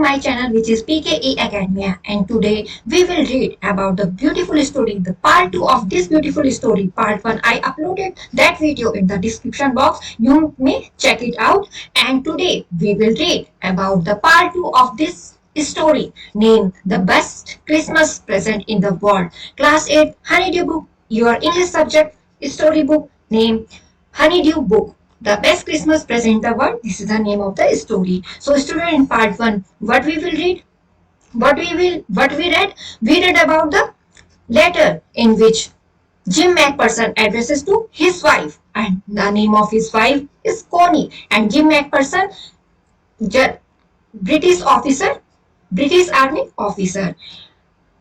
my channel, which is PKE Academia, and today we will read about the beautiful story, the part 2 of this beautiful story. Part 1, I uploaded that video in the description box. You may check it out. And today we will read about the part 2 of this story named The Best Christmas Present in the World. Class 8 Honeydew Book, your English subject storybook named Honeydew Book. The Best Christmas Present in the World. This is the name of the story. So student, in part 1, what we will read? What we read? We read about the letter in which Jim McPherson addresses to his wife, and the name of his wife is Connie, and Jim McPherson, British officer, British army officer.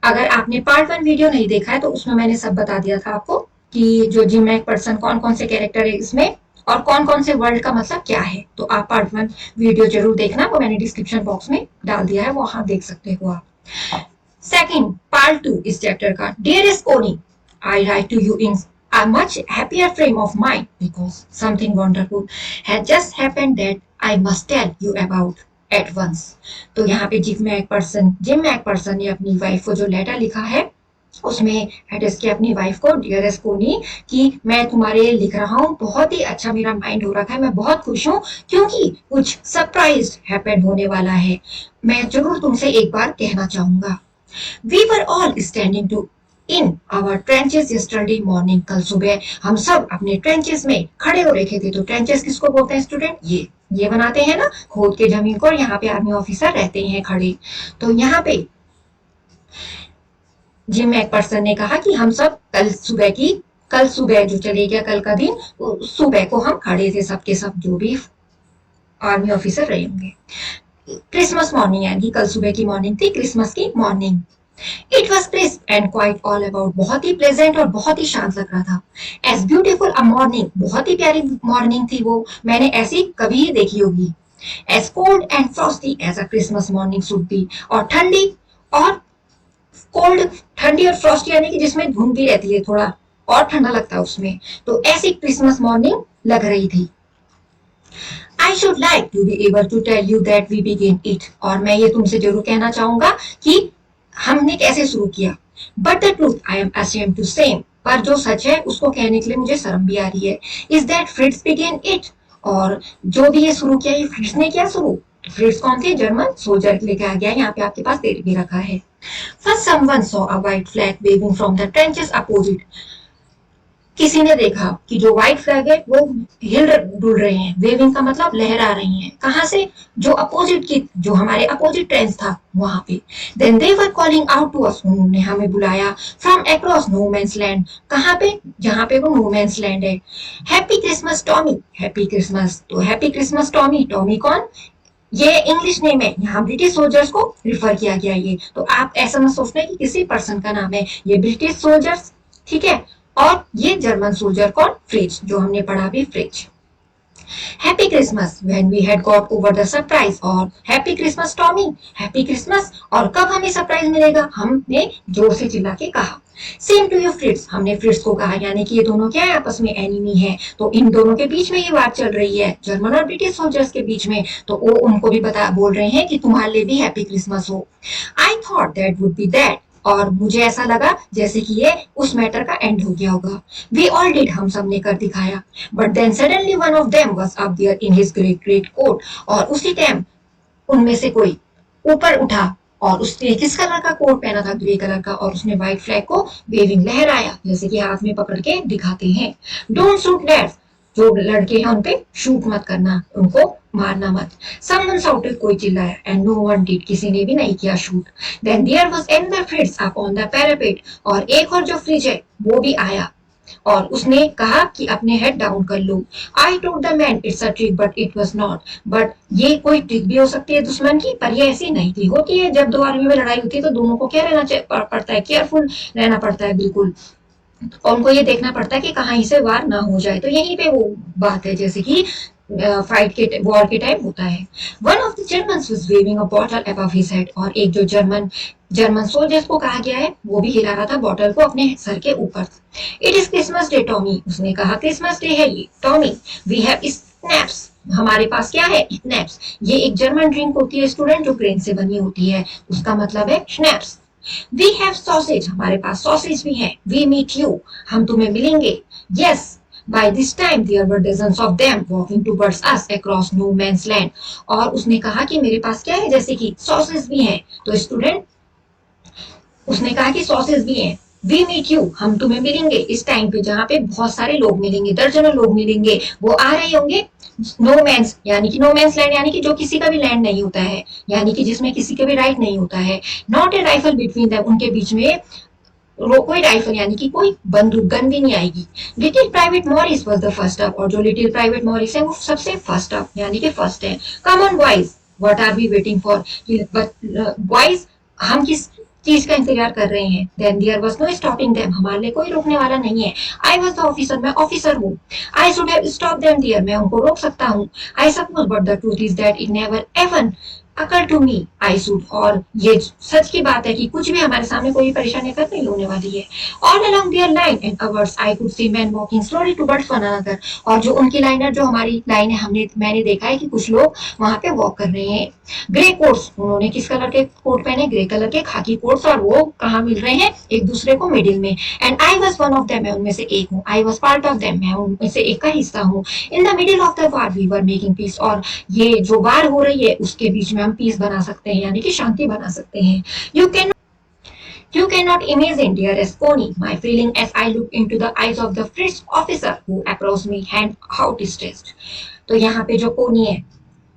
अगर आपने part 1 video नहीं देखा है तो उसमें मैंने सब बता दिया था आपको कि जो जिम मैकपर्सन कौन कौन से कैरेक्टर है इसमें और कौन कौन से वर्ड का मतलब क्या है. तो आप पार्ट 1 वीडियो जरूर देखना, वो मैंने डिस्क्रिप्शन बॉक्स में डाल दिया है, वहां देख सकते हो आप. सेकंड पार्ट 2 इस चैप्टर का. डियरेस्ट कोनी, I write to you in a much happier frame of mind because something wonderful had just happened that I must tell you about at once. तो यहाँ पे जिम मैकपर्सन ने अपनी wife को जो लेटर लिखा है उसमें एड्रेस किया अपनी वाइफ को, डियरेस्ट कोनी, कि मैं तुम्हारे लिए लिख रहा हूँ, बहुत ही अच्छा मेरा माइंड हो रखा है, मैं बहुत खुश हूँ क्योंकि कुछ सरप्राइज हैपन होने वाला है, मैं जरूर तुमसे एक बार कहना चाहूंगा. We were all standing to in our trenches yesterday morning, कल सुबह हम सब अपने ट्रेंचेस में खड़े हो रखे थे. तो ट्रेंचेस किसको बोलते हैं स्टूडेंट? ये बनाते हैं ना खोद के जमीन को, और यहाँ पे आर्मी ऑफिसर रहते हैं खड़े. तो यहाँ पे जिम मैकपर्सन ने कहा कि हम सब कल सुबह जो चले गया कल का दिन, सुबह को हम खड़े थे सबके सब जो भी आर्मी ऑफिसर रहे होंगे. क्रिसमस मॉर्निंग, यानी कल सुबह की मॉर्निंग थी, क्रिसमस की morning. It was crisp and quite all about, बहुत ही प्लेजेंट और बहुत ही शांत लग रहा था. As beautiful a morning, बहुत ही प्यारी मॉर्निंग थी वो, मैंने ऐसी कभी ही देखी होगी. As cold and frosty as a Christmas morning should be, और ठंडी और ठंडी और फ्रॉस्टी यानी कि जिसमें धुंध भी रहती है, थोड़ा और ठंडा लगता है उसमें, तो ऐसी क्रिसमस मॉर्निंग लग रही थी. I should like to be able to tell you that we begin it, और मैं ये तुमसे जरूर कहना चाहूंगा कि हमने कैसे शुरू किया. But the truth I am ashamed to say, पर जो सच है उसको कहने के लिए मुझे शर्म भी आ रही है. इज दैट फ्रिट्स बिगिन इट, और जो भी ये शुरू किया, ये फ्रिट्स ने किया शुरू. फ्रिट्स कौन थे? जर्मन सोल्जर लेके आ गया. यहाँ पे आपके पास डेट भी रखा है. First someone saw a white flag waving from the trenches opposite, किसी ने देखा कि जो व्हाइट फ्लैग है वो हिल डुल रहे हैं. वेविंग का मतलब लहरा रही हैं. कहां से? जो अपोजिट की, जो हमारे अपोजिट ट्रेंच था वहां पे. Then they were calling out to us, उन्होंने हमें बुलाया. From across no man's land, कहां पे? जहां पे वो नो मैंस लैंड है. Happy Christmas Tommy, happy Christmas. तो हैप्पी क्रिसमस टॉमी, टॉमी कौन? ये इंग्लिश नेम है, यहाँ ब्रिटिश सोल्जर्स को रिफर किया गया. ये तो आप ऐसा मत सोचना कि किसी पर्सन का नाम है, ये ब्रिटिश सोल्जर्स, ठीक है. और ये जर्मन सोल्जर कौन? फ्रिज, जो हमने पढ़ा भी, Fritz. Happy Christmas when we had got over the surprise, और happy Christmas Tommy, happy Christmas. और कब हमें सरप्राइज मिलेगा? हमने जोर से चिल्ला के कहा. सेम टू यू फ्रिट्स, हमने फ्रिट्स को कहा, यानी कि ये दोनों क्या है? आपस में एनिमी है. तो इन दोनों के बीच में ये बात चल रही है, जर्मन और ब्रिटिश सोल्जर्स के बीच में. तो वो उनको भी बोल रहे हैं कि तुम्हारे लिए भी हैप्पी क्रिसमस हो. I thought that would be that, और मुझे ऐसा लगा जैसे कि ये उस मैटर का एंड हो गया होगा. वी ऑल डिड, हम सब ने कर दिखाया. But then suddenly one of them was up there in his great coat, और उसी टाइम उनमें से कोई ऊपर उठा और उसने किस कलर का कोट पहना था? ग्रे कलर का. और उसने व्हाइट फ्लैग को वेविंग लहराया, जैसे कि हाथ में पकड़ के दिखाते हैं. डोंट शूट लैड्स, जो लड़के हैं उन पे शूट मत करना, उनको मारना मत. समवन शाउटेड, कोई चिल्लाया. एंड नो वन डिड, किसी ने भी नहीं किया shoot. Then there was another Fritz up on the parapet, और एक और जो फ्रिज है वो भी आया और उसने कहा कि अपने हेड डाउन कर लो. I told the man it's a trick but it was not, but ये कोई ट्रिक भी हो सकती है दुश्मन की, पर ये ऐसी नहीं थी. होती है जब दो आर्मी में लड़ाई होती है तो दोनों को क्या रहना पड़ता है? केयरफुल रहना पड़ता है, बिल्कुल. और उनको ये देखना पड़ता है कि कहीं से वार ना हो जाए. तो यहीं पे वो बात है जैसे कि फाइट के वॉर के टाइम होता है. One of the Germans was waving a bottle above his head, और एक जो जर्मन सोल्जर्स को कहा गया है वो भी हिला रहा था बॉटल को अपने सर के ऊपर. It is Christmas day Tommy, उसने कहा क्रिसमस डे है ये टॉमी. वी हैव स्नैप्स, हमारे पास क्या है, स्नैप्स। ये एक जर्मन ड्रिंक होती है स्टूडेंट, जो ग्रेन से बनी होती है, उसका मतलब है स्नैप्स। वी हैव सॉसेज, हमारे पास सॉसेज भी है। वी मीट यू, हम तुम्हें मिलेंगे। Yes, by this time there were dozens of them walking towards us across no man's land. और उसने कहा कि मेरे पास क्या है, जैसे कि सॉसेज भी हैं। तो स्टूडेंट, उसने कहा कि सॉसेज भी हैं। वी मीट यू, हम तुम्हें मिलेंगे इस टाइम पे जहाँ पे बहुत सारे लोग मिलेंगे, दर्जनों लोग मिलेंगे, वो आ रहे होंगे नो मैंस, यानी कि नो मैंस लैंड, यानी कि जो किसी का भी लैंड नहीं होता है, यानी कि जिसमें किसी का भी राइट नहीं होता है। Not a rifle between them, उनके बीच में कोई राइफल यानी कि कोई बंदूक गन भी नहीं आएगी। Little private Morris was the first up, और जो लिटिल प्राइवेट मॉरिस है वो सबसे फर्स्ट अप यानी कि फर्स्ट है। Come on boys, what are we waiting for, boys हम किस चीज का इंतजार कर रहे हैं। Then there was no stopping them, हमारे लिए कोई रोकने वाला नहीं है। आई वाज द ऑफिसर, मैं ऑफिसर हूँ। I should have stop them there, मैं उनको रोक सकता हूँ। I suppose but the truth is that it never even occur to me I should, और ये सच की बात है कि कुछ भी हमारे सामने कोई परेशानी कर नहीं होने वाली है। All along their line and ours I could see men walking slowly towards one another, और जो उनकी लाइन है, जो हमारी लाइन है, मैंने देखा है कि कुछ लोग वहां पे वॉक कर रहे हैं। ग्रे कोट्स, उन्होंने किस कलर के कोट पहने, ग्रे कलर के खाकी कोट्स, और वो कहाँ मिल रहे हैं, एक दूसरे को मिडिल में। And I was one of them, मैं उनमें से एक हूँ। I was part of them, मैं उनमें से एक का हिस्सा हूँ। In the middle of the war we were making peace, और ये जो वार हो रही है उसके बीच में हम पीस बना सकते हैं, यानी कि शांति बना सकते हैं। You cannot imagine, dearest Connie, my feeling as I looked into the eyes of the first officer who approached me hand outstretched. तो यहाँ पे जो कोनी है,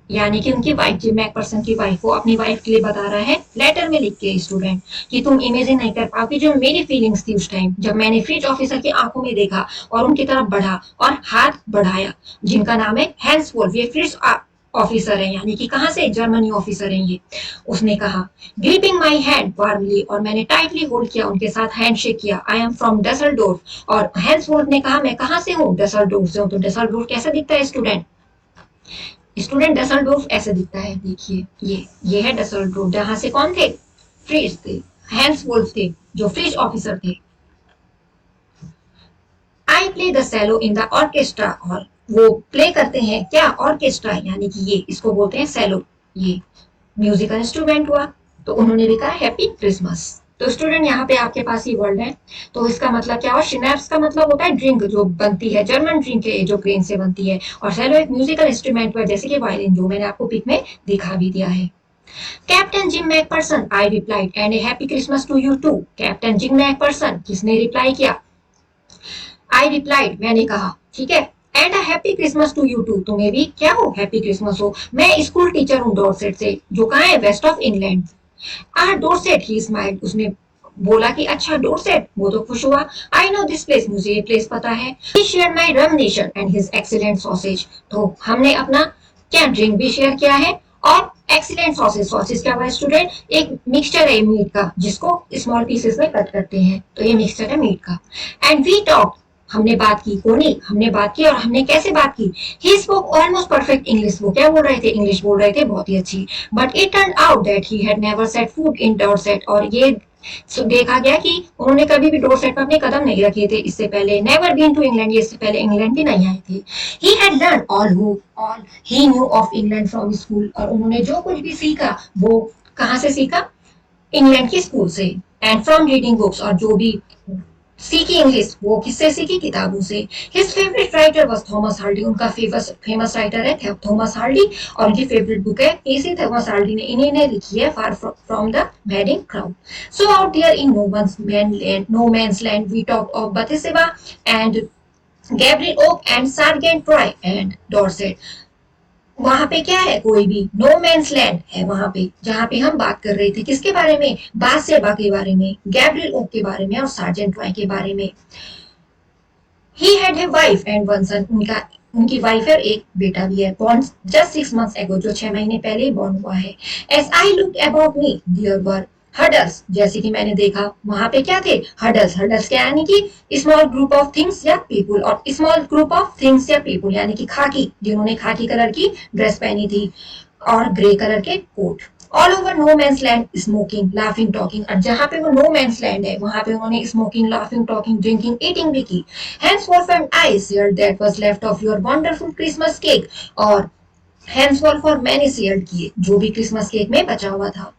यानी कि उनकी वाइफ, जिम मैकपर्सन की वाइफ, वो अपनी वाइफ के लिए बता रहा है लेटर में लिख के स्टूडेंट, कि तुम इमेजिन नहीं कर पाओगे जो मेरी फीलिंग्स थी उस टाइम जब मैंने फ्रिज ऑफिसर की आंखों में देखा और उनकी तरफ बढ़ा और हाथ बढ़ाया, जिनका नाम है हैंस वोल्फ। ये फ्रिज ऑफिसर है, यानी कि कहाँ से, जर्मनी ऑफिसर है ये। उसने कहा ग्रिपिंग माई हैंड वार्मली, और मैंने टाइटली होल्ड किया, उनके साथ हैंडशेक किया। आई एम फ्रॉम डसेल्डोर्फ, और हैंस वोल्फ ने कहा मैं कहाँ से हूँ, डसेल्डोर्फ से हूँ। तो डसेल्डोर्फ कैसा दिखता है स्टूडेंट, डसेल्डोर्फ ऐसे दिखता है, देखिए ये है डसेल्डोर्फ, जहां से कौन थे, फ्रिज थे, हैंस वोल्फ थे, जो फ्रिज ऑफिसर थे। I play the cello in the orchestra, और वो प्ले करते हैं क्या, ऑर्केस्ट्रा, यानी कि ये इसको बोलते हैं सेलो, ये म्यूजिकल इंस्ट्रूमेंट हुआ। तो उन्होंने लिखा हैप्पी क्रिसमस। तो स्टूडेंट, यहाँ पे आपके पास ये वर्ड है, तो इसका मतलब क्या हुआ, शिनैप्स का मतलब होता है ड्रिंक जो बनती है, जर्मन ड्रिंक है जो ग्रेन से बनती है, और सेलो एक म्यूजिकल इंस्ट्रूमेंट हुआ, जैसे कि वायलिन, जो मैंने आपको पिक में दिखा भी दिया है। Captain Jim McPherson, I replied, and a happy Christmas to you too. Captain Jim McPherson, किसने रिप्लाई किया, आई रिप्लाइड, मैंने कहा, ठीक है, and a happy Christmas to you too, तुम्हें भी क्या हो, हैप्पी क्रिसमस हो। मैं स्कूल टीचर हूँ डॉर्सेट से, जो कहाँ है, west of England. Dorset, he smiled, उसने बोला कि अच्छा डोरसेट, वो तो खुश हुआ। आई नो दिस प्लेस, मुझे ये प्लेस पता है। He share my rum ration and his excellent sausage, तो हमने अपना क्या ड्रिंक भी शेयर किया है, और एक्सीलेंट सॉसेज, सॉसेज क्या हुआ स्टूडेंट, एक मिक्सचर है मीट का, जिसको स्मॉल पीसेस में कट करते हैं, तो ये मिक्सचर है मीट का। एंड वी टॉक, हमने बात की, कोनी, हमने बात की, और हमने कैसे बात की, he spoke almost perfect English, वो क्या बोल रहे थे, इंग्लिश बोल रहे थे बहुत ही अच्छी। But it turn out that he had never set foot in Dorset, और ये देखा गया कि उन्होंने कभी भी डोरसेट पर अपने कदम नहीं रखे थे इससे पहले। नेवर बीन टू इंग्लैंड, ये इससे पहले इंग्लैंड भी नहीं आए थे। He had learn all he new of England from school, और उन्होंने जो कुछ भी सीखा वो कहाँ से सीखा, इंग्लैंड के स्कूल से। एंड फ्रॉम रीडिंग बुक्स, और जो भी सीखी इंग्लिश वो किससे सीखी, किताबों से। His favourite writer was Thomas Hardy, उनका फेमस राइटर है थॉमस हार्डी, और उनकी फेवरेट बुक है इसी थॉमस हार्डी ने इन्हीं ने लिखी है, far from the madding crowd. So out there in no man's land we talk of Bathsheba and Gabriel Oak and Sergeant Troy and Dorset. वहां पे क्या है, कोई भी नो मैंस लैंड है वहां पे, जहां पे हम बात कर रहे थे किसके बारे में, बाथशेबा के बारे में, गैब्रियल ओक के बारे में, और सार्जेंट ट्रॉय के बारे में। He had a wife and one son, उनकी वाइफ है, एक बेटा भी है, बॉर्न जस्ट 6 months ago, जो 6 महीने पहले ही बॉर्न हुआ है। As I look about me there were huddles, जैसे कि मैंने देखा वहां पे क्या थे, हडल्स, हडल्स क्या यानी कि स्मॉल ग्रुप ऑफ थिंग्स या पीपुल, और स्मॉल ग्रुप ऑफ थिंग्स या पीपुल यानी कि खाकी, जिन्होंने खाकी कलर की ड्रेस पहनी थी और ग्रे कलर के coat. All over no man's land smoking laughing talking, और जहां पे वो नो मैंस लैंड है वहां पे उन्होंने smoking laughing talking drinking eating भी की। Hans Wolf and I shared that was left of your wonderful Christmas cake, और हैंड्सवॉल्फ और मैंने शेयर किए जो भी क्रिसमस केक में बचा हुआ था,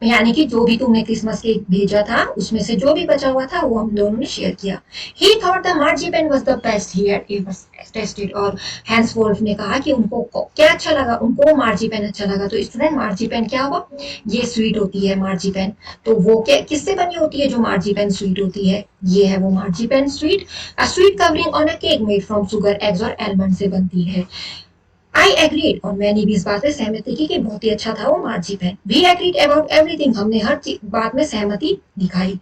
यानी कि जो भी तुमने क्रिसमस केक भेजा था उसमें से जो भी बचा हुआ था वो हम दोनों ने शेयर किया। He thought the marzipan was the best he had ever tasted. और हैंस वोल्फ ने कहा कि उनको क्या अच्छा लगा, उनको मार्जिपेन अच्छा लगा। तो स्टूडेंट मार्जिपेन क्या हुआ, ये स्वीट होती है मार्जिपेन। तो वो क्या किससे बनी होती है जो मार्जिपेन स्वीट होती है, ये है वो marzipan sweet. A sweet covering on a cake made from sugar eggs और एलमंड से बनती है। आई एग्रीड, और मैंने भी इस बात से सहमति की कि बहुत ही अच्छा था वो मार्जिपन। वी एग्रीड अबाउट एवरीथिंग, हमने हर बात में सहमति दिखाई।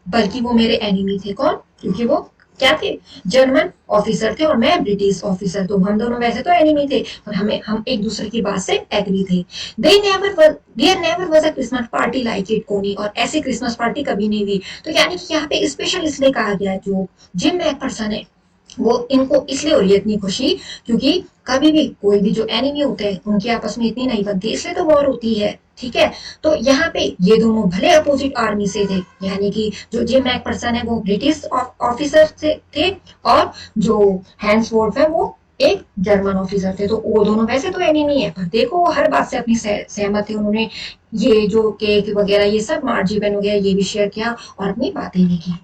बल्कि वो मेरे एनिमी थे, कौन, क्योंकि वो क्या थे, जर्मन ऑफिसर थे और मैं ब्रिटिश ऑफिसर। तो हम दोनों वैसे तो एनिमी थे पर हम एक दूसरे की बात से एग्री थे। There never was a Christmas party like it Connie, और ऐसी क्रिसमस पार्टी कभी नहीं हुई। तो यानी कि यहाँ पे स्पेशल इसलिए कहा गया है, जो जिम में एक पर्सन है वो इनको इसलिए हो रही है इतनी खुशी, क्योंकि कभी भी कोई भी जो एनिमी होते हैं उनकी आपस में इतनी नहीं बनती, इसलिए तो वॉर होती है। ठीक है, तो यहाँ पे ये दोनों भले अपोजिट आर्मी से थे, यानी कि जो जिम मैकपर्सन है वो ब्रिटिश ऑफिसर से थे, और जो हैंस वोल्फ है वो एक जर्मन ऑफिसर थे। तो वो दोनों वैसे तो एनिमी है पर देखो वो हर बात से अपनी सहमत थे। उन्होंने ये जो केक वगैरह ये सब मार्जिपन वगैरह ये भी शेयर किया और अपनी बातें भी की।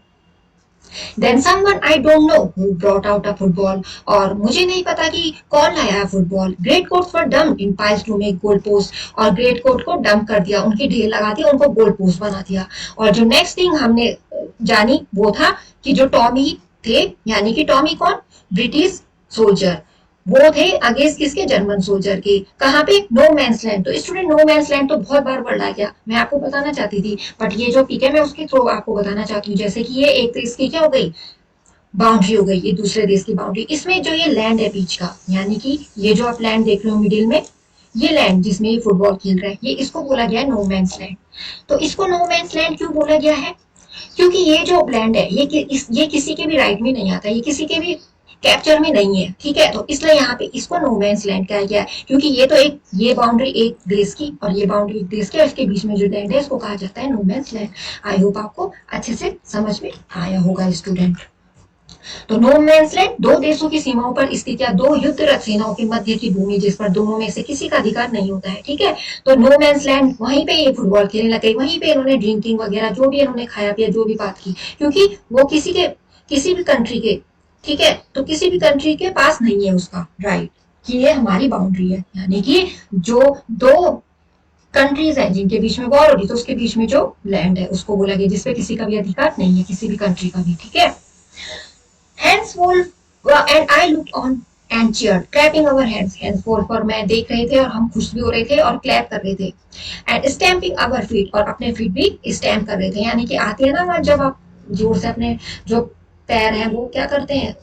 Then someone I don't know who brought out a football, और मुझे नहीं पता कि कौन लाया है football. Great coats were dump in piles to make goal post, और ग्रेट कोट को डंप कर दिया, उनकी ढेर लगा दिया, उनको गोल पोस्ट बना दिया। और जो नेक्स्ट थिंग हमने जानी वो था कि जो टॉमी थे, यानी कि टॉमी कौन, ब्रिटिश सोल्जर, वो थे अगेंस्ट किसके, जर्मन सोल्जर के। कहाँ पे, नो मैंस लैंड। तो स्टूडेंट नो मैंस लैंड तो बहुत बार वर्ड आ गया, मैं आपको बताना चाहती थी, बट ये जो पीक है मैं उसके थ्रू आपको बताना चाहती हूँ। जैसे कि ये एक देश की क्या हो गई, बाउंड्री हो गई, ये दूसरे देश की बाउंड्री। इसमें जो ये लैंड है बीच का, यानी कि ये जो आप लैंड देख रहे हो मिडिल में, ये लैंड जिसमें ये फुटबॉल खेल रहा है, ये इसको बोला गया है नो मैंस लैंड। तो इसको नो मैंस लैंड क्यों बोला गया है, क्योंकि ये जो लैंड है ये किसी के भी राइट में नहीं आता, ये किसी के भी कैप्चर में नहीं है। ठीक है, तो इसलिए यहाँ पे इसको नो मैंस लैंड कहा गया है, क्योंकि ये तो एक, ये बाउंड्री एक देश की और ये बाउंड्री एक देश की, और इसके बीच में जो लैंड है इसको कहा जाता है no man's land. I hope आपको अच्छे से समझ में आया होगा स्टूडेंट। तो नो मैंस लैंड दो देशों की सीमाओं पर स्थित या दो युद्धरत सेनाओं के मध्य की भूमि जिस पर दोनों में से किसी का अधिकार नहीं होता है। ठीक है, तो नो मैंस लैंड, वहीं पे ये फुटबॉल खेलने लगे, वहीं पे इन्होंने ड्रिंकिंग वगैरह जो भी इन्होंने खाया पिया जो भी बात की, क्योंकि वो किसी भी कंट्री के, ठीक है, तो किसी भी कंट्री के पास नहीं है उसका राइट कि ये हमारी बाउंड्री है। यानी कि जो दो कंट्रीज है जिनके बीच में वॉर हो रही, तो उसके बीच में जो लैंड है उसको बोला गया जिसपे किसी का भी अधिकार नहीं है, किसी भी कंट्री का भी। ठीक है, Henceforth, and I looked on and cheered, clapping our hands. Henceforth पर मैं देख रहे थे और हम खुश भी हो रहे थे और क्लैप कर रहे थे। And stamping our feet, और अपने फीट भी स्टैम्प कर रहे थे, यानी कि आती है ना आवाज जब आप जोर से अपने जो पैर हैं वो क्या करते हैं,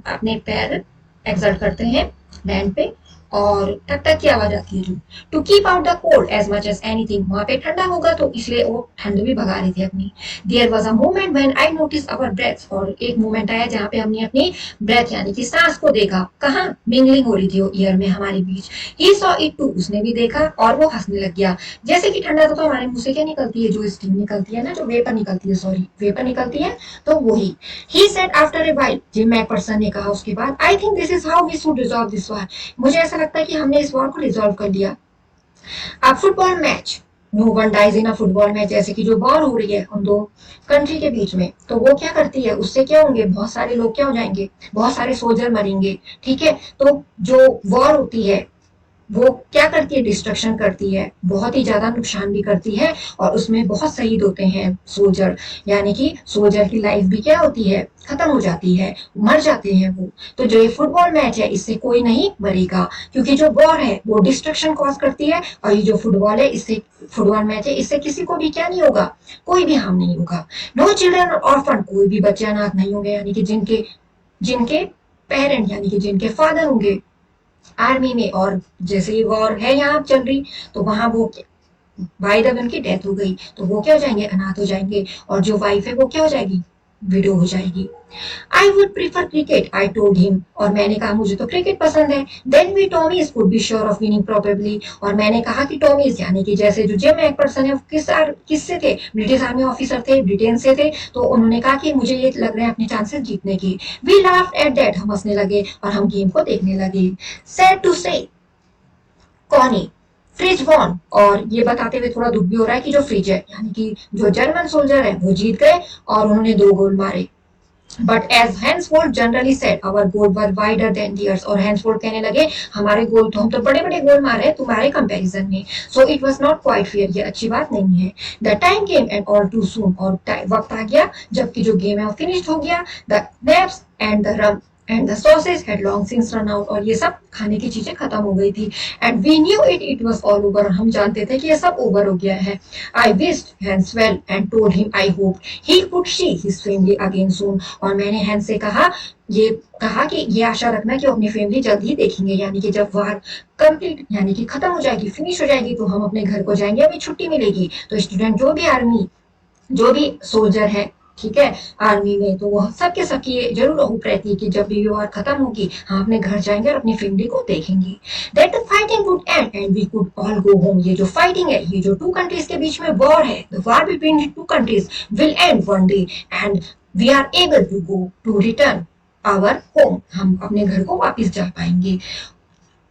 अपने पैर एक्सर्ट करते हैं लैंड पे और टक टक की आवाज आती है जो, to keep out the cold as much as anything, वहां पे ठंडा होगा तो इसलिए वो ठंड भी भगा रही थी अपनी। There was a moment when I notice our breath, और एक मोमेंट आया जहाँ पे हमने अपनी ब्रेथ यानी कि सांस को देखा, कहाँ मिंगलिंग हो रही थी वो ईयर में हमारे बीच। ही सॉ इट टू, उसने भी देखा और वो हंसने लग गया। जैसे कि ठंडा था तो हमारे मुंह से क्या निकलती है, जो स्टीम निकलती है ना, जो वेपर निकलती है, सॉरी वेपर निकलती है, तो वही। He said after a while, Jim McPherson ने कहा उसके बाद, I think this is how we should resolve this war, मुझे ऐसा लगता है कि हमने इस वॉर को रिजॉल्व कर लिया। अब football match, no one dies in a football match, जैसे कि जो वॉर हो रही है उन दो कंट्री के बीच में, तो वो क्या करती है, उससे क्या होंगे, बहुत सारे लोग क्या हो जाएंगे, बहुत सारे सोल्जर मरेंगे। ठीक है, तो जो वॉर होती है वो क्या करती है, डिस्ट्रक्शन करती है, बहुत ही ज्यादा नुकसान भी करती है, और उसमें बहुत शहीद होते हैं सोल्जर, यानी कि सोल्जर की लाइफ भी क्या होती है, खत्म हो जाती है, मर जाते हैं वो। तो जो ये फुटबॉल मैच है इससे कोई नहीं मरेगा, क्योंकि जो वॉर है वो डिस्ट्रक्शन कॉज करती है, और ये जो फुटबॉल है इससे, फुटबॉल मैच है इससे किसी को भी क्या नहीं होगा, कोई भी हार्म नहीं होगा। नो चिल्ड्रन ऑर्फन, कोई भी बच्चे अनाथ नहीं होंगे, यानी कि जिनके जिनके पेरेंट यानी कि जिनके फादर होंगे आर्मी में, और जैसे ही वॉर है यहाँ चल रही तो वहां वो भाई द उनकी डेथ हो गई तो वो क्या हो जाएंगे, अनाथ हो जाएंगे, और जो वाइफ है वो क्या हो जाएगी, विडो हो जाएगी। I would prefer cricket, I told him, और मैंने कहा मुझे तो क्रिकेट पसंद है। Then we Tommies could be sure of winning probably, और मैंने कहा कि टॉमीज यानी कि जैसे जो जिम एक पर्सन है वो किससे थे, ब्रिटिश आर्मी ऑफिसर थे, ब्रिटेन से थे, तो उन्होंने कहा कि मुझे ये लग रहे हैं अपने चांसेस जीतने की। वी लाफ्ड एट दैट, हम हंसने लगे और हम गेम को देखने लगे। सैड टू से, कॉनी फ्रिज वॉन, और ये बताते हुए थोड़ा दुख भी हो रहा है कि जो फ्रिज है यानी कि जो जर्मन सोल्जर है वो जीत गए और उन्होंने 2 गोल मारे। But as Hansford generally said our goal were wider than theirs, और हैंसफोर्ड कहने लगे हमारे गोल तो हम तो बड़े बड़े गोल मारे हैं तुम्हारे कंपैरिजन में, so it was not quite fair, ये अच्छी बात नहीं है। The time came and all too soon, और वक्त आ गया जबकि जो गेम है वो फिनिश हो गया। The neps and the rum and the sausage had long since run out, और ये सब खाने की चीजें खत्म हो गई थी। And we knew it was all over, हम जानते थे कि ये सब ओवर हो गया है। I wished Hanswell and told him I hope he could see his family again soon, और मैंने हैंस से कहा कि ये आशा रखना कि वो अपनी फैमिली जल्द ही देखेंगे, यानी कि जब वार कंप्लीट यानी कि खत्म हो जाएगी, फिनिश हो जाएगी, तो हम अपने घर को जाएंगे, हमें छुट्टी मिलेगी। तो स्टूडेंट जो भी सोल्जर है, ठीक है, आर्मी में, तो वो सबके सबकी ये जरूर होप रहती है कि जब भी वार खत्म होगी हम अपने घर जाएंगे और अपनी फैमिली को देखेंगे। That the fighting would end and we could all go home, ये जो फाइटिंग है, ये जो टू कंट्रीज के बीच में वॉर है, the war between the two countries will end one day and we are able to go to return our home, हम अपने घर को वापस जा पाएंगे।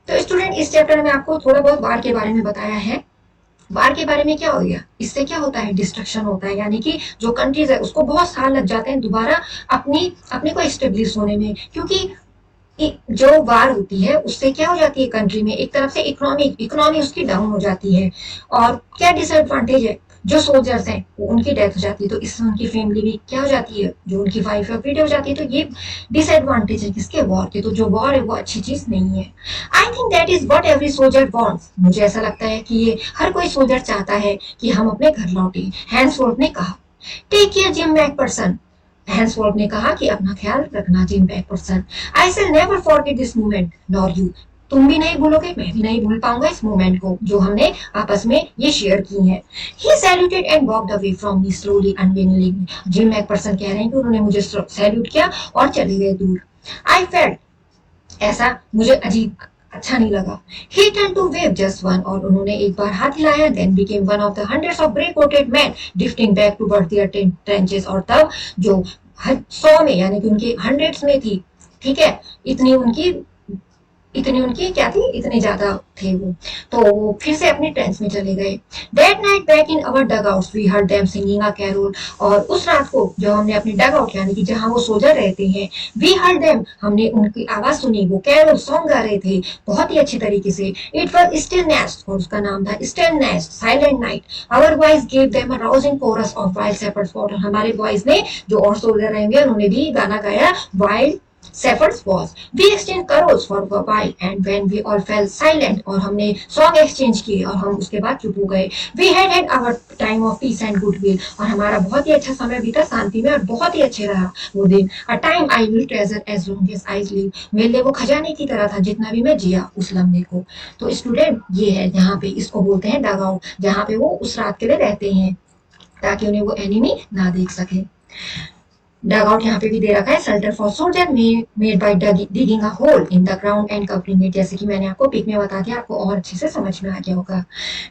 तो स्टूडेंट इस चैप्टर में आपको थोड़ा बहुत वार के बारे में बताया है। वार के बारे में क्या हो गया, इससे क्या होता है, डिस्ट्रक्शन होता है, यानी कि जो कंट्रीज है उसको बहुत साल लग जाते हैं दोबारा अपने को एस्टेब्लिश होने में, क्योंकि जो वार होती है उससे क्या हो जाती है कंट्री में, एक तरफ से इकोनॉमी उसकी डाउन हो जाती है, और क्या डिसएडवांटेज है, जो सोल्जर्स हैं वो उनकी डेथ हो जाती है, तो इससे उनकी फैमिली भी क्या हो जाती है, जो उनकी वाइफ है विडो हो जाती है। तो ये डिसएडवांटेज है किसके, वॉर के। तो जो वॉर है वो अच्छी चीज नहीं है। I think that is what every soldier wants, मुझे ऐसा लगता है कि ये हर कोई सोल्जर चाहता है कि हम अपने घर लौटे, हैंसफोर्ड ने कहा। Take care Jim McPherson, Hansford ने कहा कि अपना ख्याल रखना Jim McPherson. I shall never forget this moment nor you, तुम भी नहीं भूलोगे, मैं भी नहीं भूल पाऊंगा इस मोमेंट को जो हमने आपस में ये शेयर की है। He saluted and walked away from me slowly unwillingly, Jim McPherson कह रहे हैं कि उन्होंने मुझे सैल्यूट किया और चले गए दूर। आई फेल्ट, ऐसा मुझे अजीब अच्छा नहीं लगा। He turn to wave just one, और उन्होंने एक बार हाथ हिलाया, then became one of the hundreds of grey coated men drifting back toward their trenches, और तब जो 100 में यानी कि उनके हंड्रेड्स में थी, ठीक है, इतनी उनकी क्या थी, इतने ज्यादा थे वो, तो वो फिर से अपने ट्रेंच में चले गए। That night back in our dugout we heard them singing a carol, और उस रात को जब हमने अपने डग आउट यानी कि जहां वो सोल्जर रहते हैं, वी हर्ड देम, हमने उनकी आवाज सुनी, वो कैरोल सॉन्ग गा रहे थे बहुत ही अच्छी तरीके से। इट वाज स्टिल नेस्ट, और उसका नाम था स्टिल नेस्ट, silent night. Our voice gave them a rousing chorus of wild shepherds for, हमारे वॉइस ने, जो और सोल्जर रहेंगे उन्होंने भी गाना गाया wild Shepherd's was. We exchanged carols for a while, and when we all fell silent, और हमने सॉन्ग एक्सचेंज किए और हम उसके बाद चुप हो गए। We had our time of peace and goodwill, और हमारा बहुत ही अच्छा समय बीता शांति में और बहुत ही अच्छे रहा वो दिन। A time I will treasure as long as I live, मेरे लिए वो खजाने की तरह था जितना भी मैं जिया उस लम्हे को। तो स्टूडेंट ये है यहाँ पे, इसको बोलते हैं डग आउट, जहाँ पे वो उस रात के लिए रहते हैं ताकि उन्हें वो एनिमी ना देख सके। डग आउट यहाँ पे भी दे रखा है, shelter for soldier made by digging a hole in the ground and covering it, जैसे कि मैंने आपको पिक में बता दिया, आपको और अच्छे से समझ में आ गया होगा।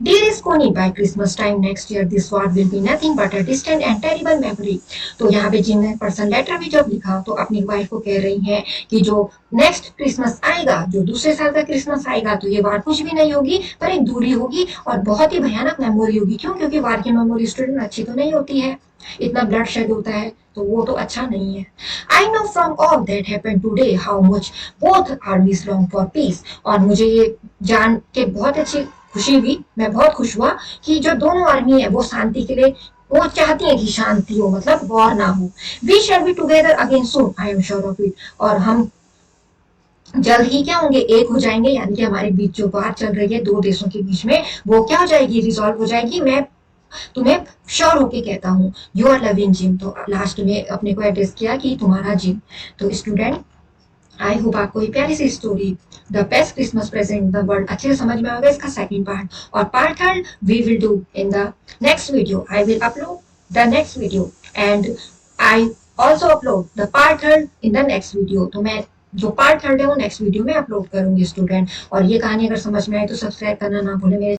Dearest Connie, by Christmas time next year this war will be nothing but a distant and terrible memory. तो यहाँ पे जिन पर्सन लेटर भी जब लिखा तो अपनी वाइफ को कह रही है कि जो नेक्स्ट क्रिसमस आएगा, जो दूसरे साल का क्रिसमस आएगा, तो ये वार कुछ भी नहीं होगी पर एक दूरी होगी और बहुत ही भयानक मेमोरी होगी। क्यों? क्योंकि वार की मेमोरी स्टूडेंट अच्छी तो नहीं होती है, इतना ब्लड शेड होता है, तो वो तो अच्छा नहीं है। I know from all that happened today how much both आर्मीज long for piece, और मुझे ये जान के बहुत अच्छी खुशी हुई, मैं बहुत खुश हुआ कि जो दोनों आर्मी है वो शांति के लिए वो चाहती है कि शांति हो, मतलब वॉर ना हो। We shall be together again soon, I am sure of it, और हम जल्द ही क्या होंगे, एक हो जाएंगे, यानी कि हमारे बीच जो वार चल रही है दो देशों के बीच में वो क्या हो जाएगी, रिजॉल्व हो जाएगी। मैं तुम्हें श्योर होके कहता हूँ, यू आर लविंग जिम, तो लास्ट में अपने को एड्रेस किया कि तुम्हारा जिम। तो स्टूडेंट आई होप आपको ये प्यारी सी story the best Christmas present in the world अच्छे से समझ में होगा। इसका सेकंड पार्ट और part third we will do in the next video. I will upload the next video and I also upload the part third in the next video. तो मैं जो पार्ट थर्ड है वो नेक्स्ट वीडियो में upload करूंगी student. और ये कहानी अगर समझ में आए तो सब्सक्राइब करना ना भूलें मेरे